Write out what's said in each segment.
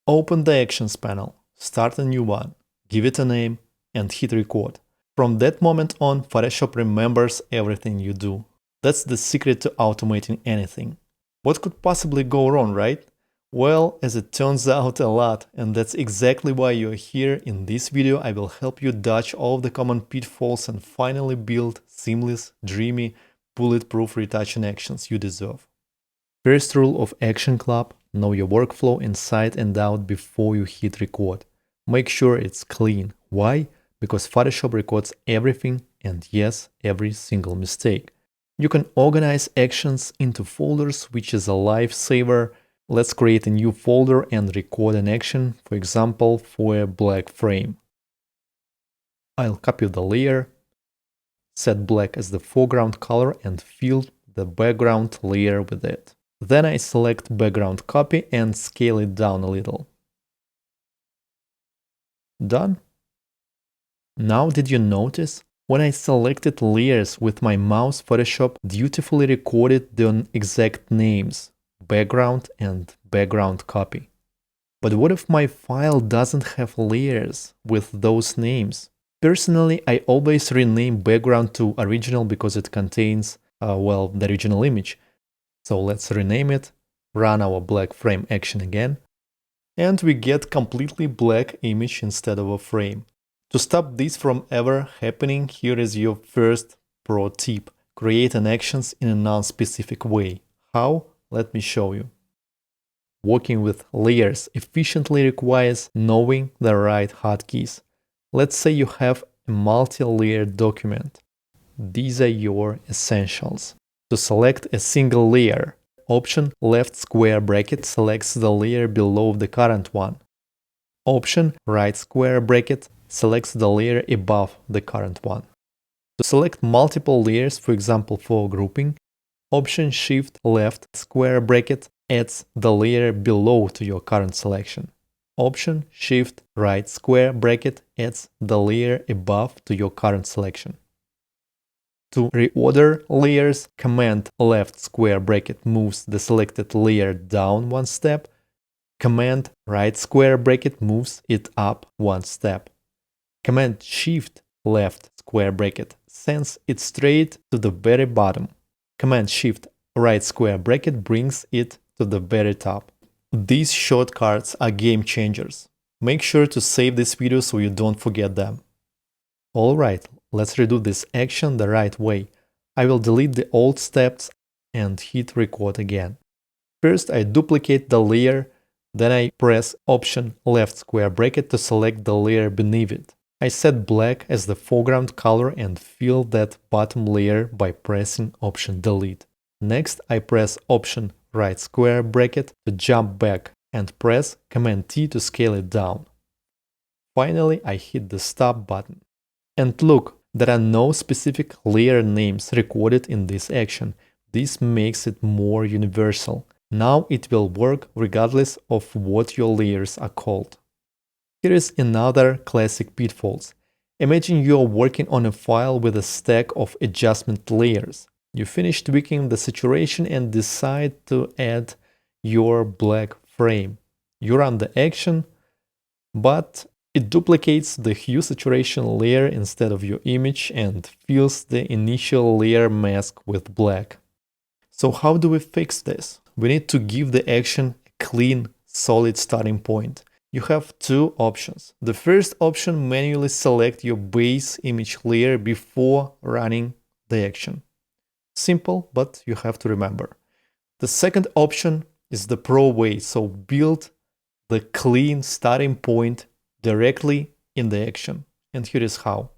Open the Actions panel, start a new one, give it a name, and hit record. From that moment on, Photoshop remembers everything you do. That's the secret to automating anything. What could possibly go wrong, right? Well, as it turns out, a lot, and that's exactly why you're here. In this video, I will help you dodge all of the common pitfalls and finally build seamless, dreamy, bulletproof retouching actions you deserve. First rule of Action Club: know your workflow inside and out before you hit record. Make sure it's clean. Why? Because Photoshop records everything, and yes, every single mistake. You can organize actions into folders, which is a lifesaver. Let's create a new folder and record an action, for example, for a black frame. I'll copy the layer, set black as the foreground color, and fill the background layer with it. Then I select background copy and scale it down a little. Done. Now, did you notice? When I selected layers with my mouse, Photoshop dutifully recorded the exact names, background and background copy. But what if my file doesn't have layers with those names? Personally, I always rename background to original because it contains, the original image. So let's rename it, run our black frame action again, and we get completely black image instead of a frame. To stop this from ever happening, here is your first pro tip. Create an actions in a non-specific way. How? Let me show you. Working with layers efficiently requires knowing the right hotkeys. Let's say you have a multi-layer document. These are your essentials. To select a single layer, Option left square bracket selects the layer below the current one. Option right square bracket selects the layer above the current one. To select multiple layers, for example for grouping, Option Shift left square bracket adds the layer below to your current selection. Option Shift right square bracket adds the layer above to your current selection. To reorder layers, Command left square bracket moves the selected layer down one step. Command right square bracket moves it up one step. Command Shift left square bracket sends it straight to the very bottom. Command Shift right square bracket brings it to the very top. These shortcuts are game changers. Make sure to save this video so you don't forget them. Alright, let's redo this action the right way. I will delete the old steps and hit record again. First I duplicate the layer, then I press Option left square bracket to select the layer beneath it. I set black as the foreground color and fill that bottom layer by pressing Option Delete. Next I press Option right square bracket to jump back and press Command T to scale it down. Finally I hit the stop button. And look, there are no specific layer names recorded in this action. This makes it more universal. Now it will work regardless of what your layers are called. Here is another classic pitfalls. Imagine you are working on a file with a stack of adjustment layers. You finish tweaking the saturation and decide to add your black frame. You run the action, but it duplicates the hue saturation layer instead of your image and fills the initial layer mask with black. So how do we fix this? We need to give the action a clean, solid starting point. You have two options. The first option, manually select your base image layer before running the action. Simple, but you have to remember. The second option is the pro way, so build the clean starting point directly in the action. And here is how.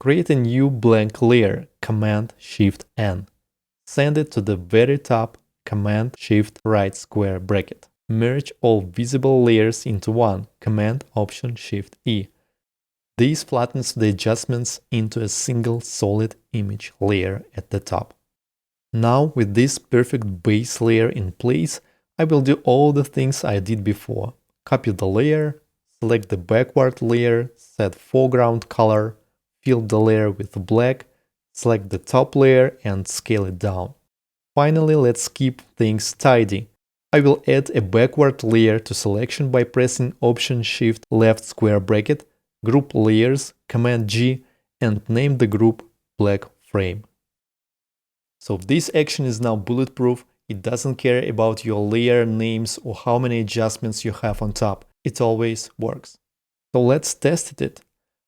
Create a new blank layer, Command Shift N. Send it to the very top, Command Shift right square bracket. Merge all visible layers into one, Command Option Shift E. This flattens the adjustments into a single solid image layer at the top. Now, with this perfect base layer in place, I will do all the things I did before. Copy the layer, select the backward layer, set foreground color, fill the layer with black, select the top layer and scale it down. Finally, let's keep things tidy. I will add a backward layer to selection by pressing Option Shift left square bracket, group layers, Command G, and name the group black frame. So this action is now bulletproof. It doesn't care about your layer names or how many adjustments you have on top. It always works. So let's test it.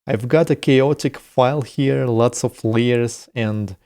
I've got a chaotic file here, lots of layers, and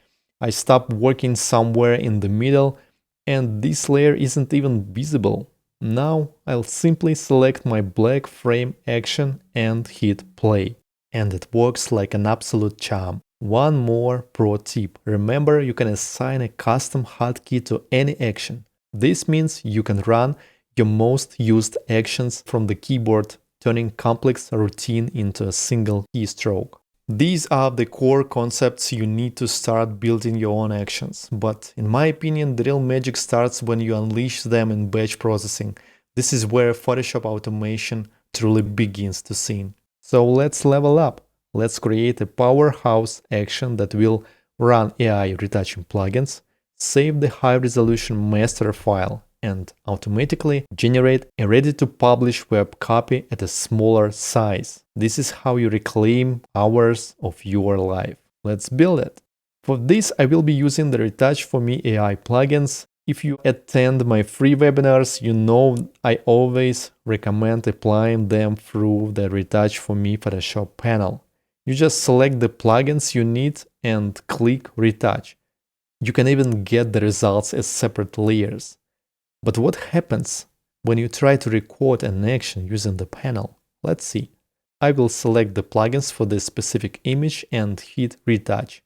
I stop working somewhere in the middle, and this layer isn't even visible. Now I'll simply select my black frame action and hit play. And it works like an absolute charm. One more pro tip. Remember, you can assign a custom hotkey to any action. This means you can run your most used actions from the keyboard, turning complex routine into a single keystroke. These are the core concepts you need to start building your own actions. But in my opinion, the real magic starts when you unleash them in batch processing. This is where Photoshop automation truly begins to sing. So let's level up. Let's create a powerhouse action that will run AI retouching plugins, save the high-resolution master file, and automatically generate a ready-to-publish web copy at a smaller size. This is how you reclaim hours of your life. Let's build it. For this, I will be using the Retouch for Me AI plugins. If you attend my free webinars, you know I always recommend applying them through the Retouch for Me Photoshop panel. You just select the plugins you need and click Retouch. You can even get the results as separate layers. But what happens when you try to record an action using the panel? Let's see. I will select the plugins for this specific image and hit Retouch.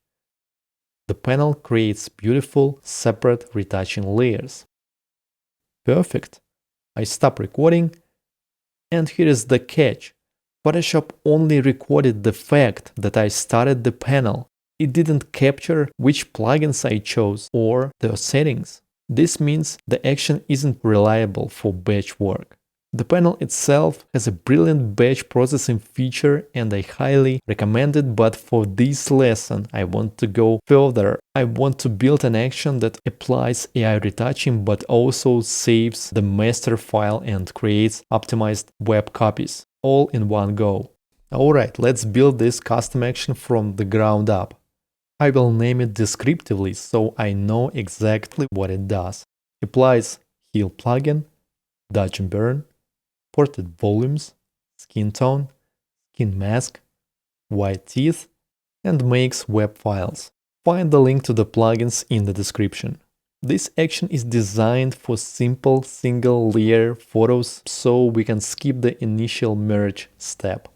The panel creates beautiful, separate retouching layers. Perfect. I stop recording, and here is the catch. Photoshop only recorded the fact that I started the panel. It didn't capture which plugins I chose or their settings. This means the action isn't reliable for batch work. The panel itself has a brilliant batch processing feature and I highly recommend it, but for this lesson I want to go further. I want to build an action that applies AI retouching but also saves the master file and creates optimized web copies, all in one go. Alright, let's build this custom action from the ground up. I will name it descriptively so I know exactly what it does. Applies Heal plugin, Dodge and Burn, Portrait volumes, skin tone, skin mask, white teeth, and makes web files. Find the link to the plugins in the description. This action is designed for simple single-layer photos, so we can skip the initial merge step.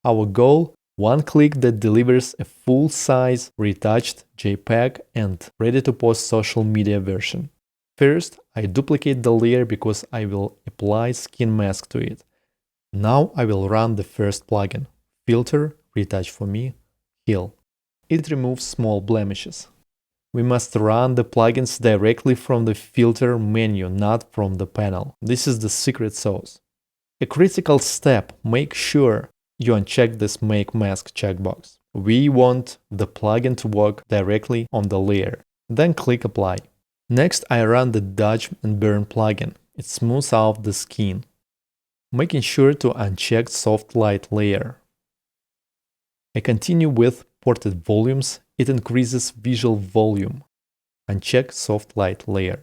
Our goal: one click that delivers a full-size retouched JPEG and ready-to-post social media version. First, I duplicate the layer because I will apply skin mask to it. Now I will run the first plugin, Filter, Retouch for Me, Heal. It removes small blemishes. We must run the plugins directly from the filter menu, not from the panel. This is the secret sauce. A critical step: make sure you uncheck this Make Mask checkbox. We want the plugin to work directly on the layer. Then click Apply. Next, I run the Dodge and Burn plugin. It smooths out the skin. Making sure to uncheck Soft Light layer. I continue with Portrait volumes. It increases visual volume. Uncheck Soft Light layer.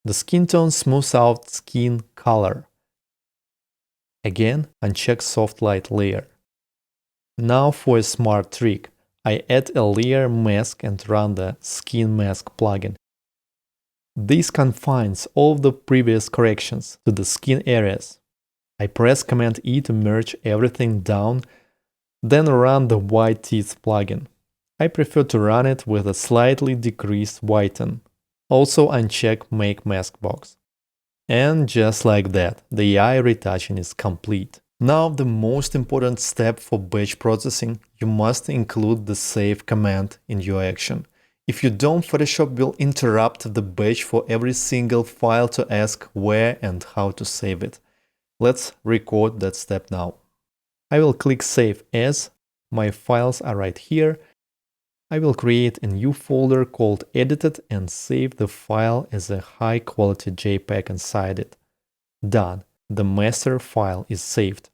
The skin tone smooths out skin color. Again, uncheck Soft Light layer. Now for a smart trick. I add a layer mask and run the Skin Mask plugin. This confines all of the previous corrections to the skin areas. I press Command E to merge everything down, then run the White Teeth plugin. I prefer to run it with a slightly decreased whiten. Also uncheck Make Mask box. And just like that, the AI retouching is complete. Now the most important step for batch processing: you must include the save command in your action. If you don't, Photoshop will interrupt the batch for every single file to ask where and how to save it. Let's record that step now. I will click Save As. My files are right here. I will create a new folder called edited and save the file as a high quality JPEG inside it. Done. The master file is saved.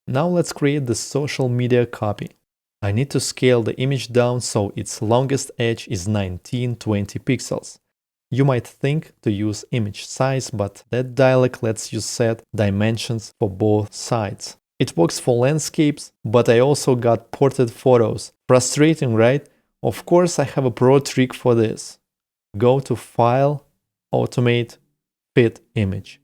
Now let's create the social media copy. I need to scale the image down so its longest edge is 1920 pixels. You might think to use image size, but that dialog lets you set dimensions for both sides. It works for landscapes, but I also got portrait photos. Frustrating, right? Of course, I have a pro trick for this. Go to File, Automate, Fit Image.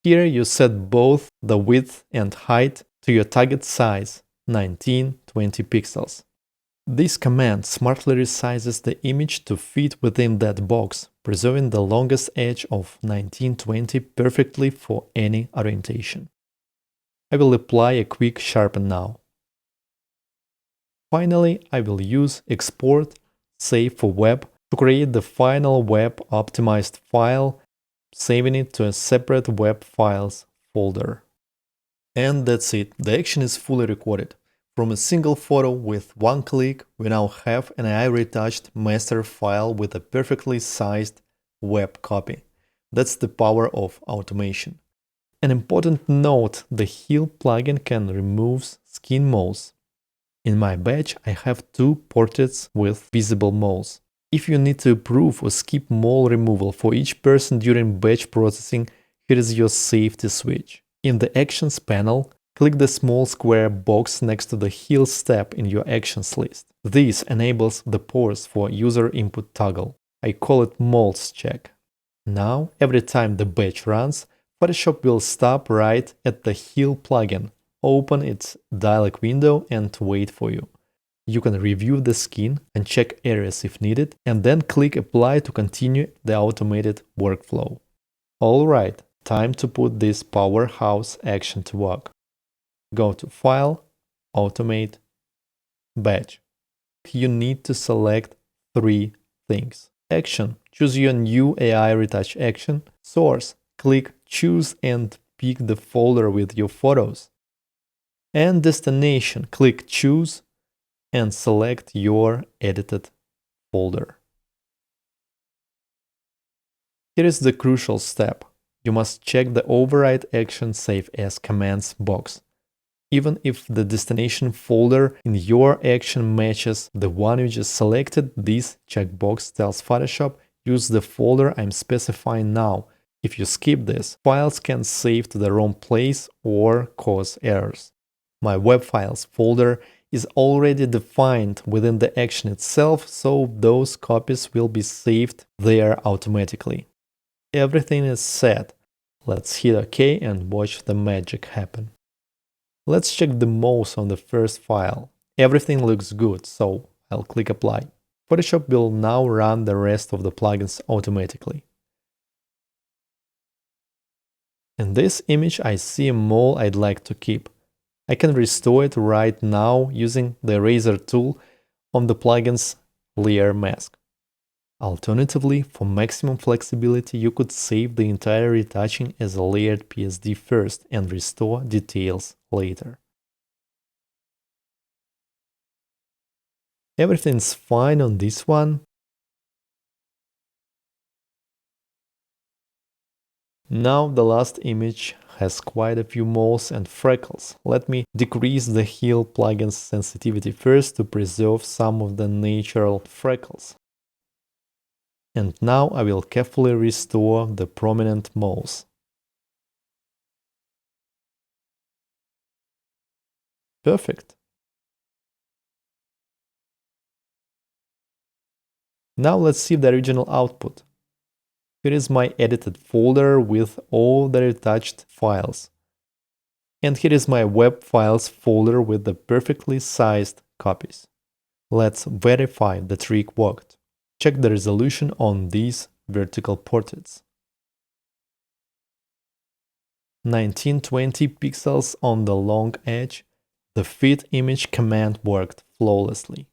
Here you set both the width and height to your target size, 1920 pixels. This command smartly resizes the image to fit within that box, preserving the longest edge of 1920 perfectly for any orientation. I will apply a quick sharpen now. Finally, I will use Export, Save for Web to create the final web-optimized file, saving it to a separate web files folder. And that's it, the action is fully recorded. From a single photo with one click, we now have an AI-retouched master file with a perfectly sized web copy. That's the power of automation. An important note, the Heal plugin can remove skin moles. In my batch, I have 2 portraits with visible moles. If you need to approve or skip mole removal for each person during batch processing, here is your safety switch. In the Actions panel, click the small square box next to the Heal step in your Actions list. This enables the pause for user input toggle. I call it moles check. Now, every time the batch runs, Photoshop will stop right at the Heal plugin, open its dialog window and wait for you. You can review the skin and check areas if needed, and then click Apply to continue the automated workflow. Alright, time to put this powerhouse action to work. Go to File, Automate, Batch. You need to select 3 things. Action, choose your new AI retouch action. Source, click Choose and pick the folder with your photos. And destination, click Choose and select your edited folder. Here is the crucial step. You must check the Override Action Save as Commands box. Even if the destination folder in your action matches the one you just selected, this checkbox tells Photoshop, use the folder I'm specifying now. If you skip this, files can save to the wrong place or cause errors. My web files folder is already defined within the action itself, so those copies will be saved there automatically. Everything is set. Let's hit OK and watch the magic happen. Let's check the moles on the first file. Everything looks good, so I'll click Apply. Photoshop will now run the rest of the plugins automatically. In this image, I see a mole I'd like to keep. I can restore it right now using the eraser tool on the plugin's layer mask. Alternatively, for maximum flexibility, you could save the entire retouching as a layered PSD first and restore details later. Everything's fine on this one. Now the last image has quite a few moles and freckles. Let me decrease the Heal plugin's sensitivity first to preserve some of the natural freckles. And now I will carefully restore the prominent moles. Perfect. Now let's see the original output. Here is my edited folder with all the retouched files. And here is my web files folder with the perfectly sized copies. Let's verify the trick worked. Check the resolution on these vertical portraits. 1920 pixels on the long edge. The Fit Image command worked flawlessly.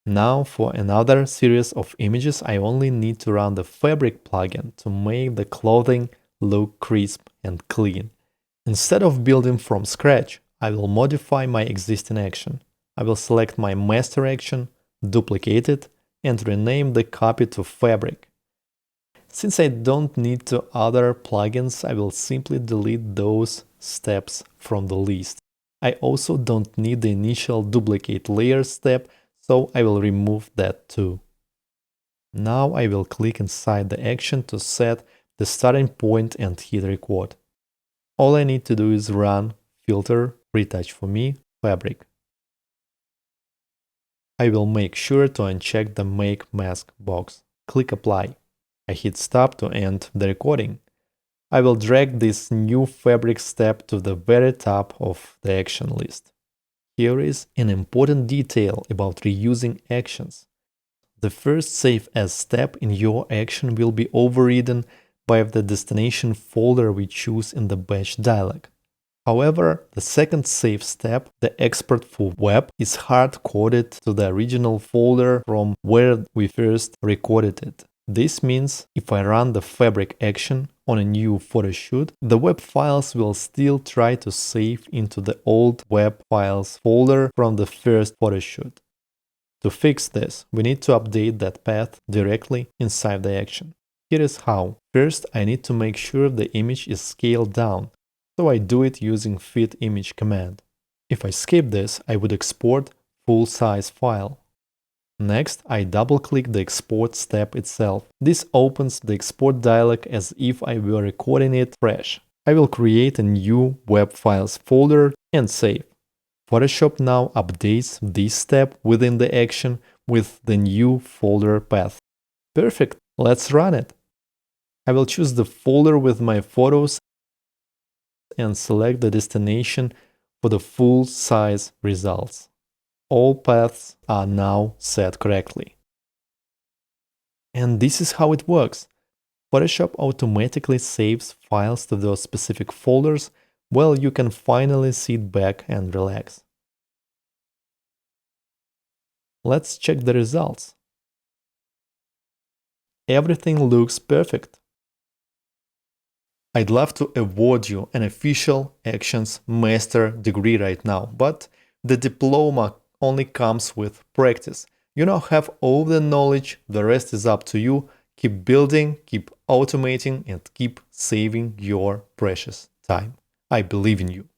Now for another series of images, I only need to run the Fabric plugin to make the clothing look crisp and clean. Instead of building from scratch, I will modify my existing action. I will select my master action, duplicate it, and rename the copy to fabric. Since I don't need two other plugins, I will simply delete those steps from the list. I also don't need the initial duplicate layers step, so I will remove that too. Now I will click inside the action to set the starting point and hit record. All I need to do is run filter retouch for me fabric. I will make sure to uncheck the make mask box. Click apply. I hit stop to end the recording. I will drag this new fabric step to the very top of the action list. Here is an important detail about reusing actions. The first save as step in your action will be overridden by the destination folder we choose in the batch dialog. However, the second save step, the export for web, is hard-coded to the original folder from where we first recorded it. This means if I run the fabric action on a new photo shoot, the web files will still try to save into the old web files folder from the first photo shoot. To fix this, we need to update that path directly inside the action. Here is how. First, I need to make sure the image is scaled down, so I do it using fit image command. If I skip this, I would export full-size file. Next, I double-click the export step itself. This opens the export dialog as if I were recording it fresh. I will create a new web files folder and save. Photoshop now updates this step within the action with the new folder path. Perfect, let's run it. I will choose the folder with my photos and select the destination for the full-size results. All paths are now set correctly. And this is how it works. Photoshop automatically saves files to those specific folders. Well, you can finally sit back and relax. Let's check the results. Everything looks perfect. I'd love to award you an official Actions Master degree right now, but the diploma only comes with practice. You now have all the knowledge, the rest is up to you. Keep building, keep automating, and keep saving your precious time. I believe in you.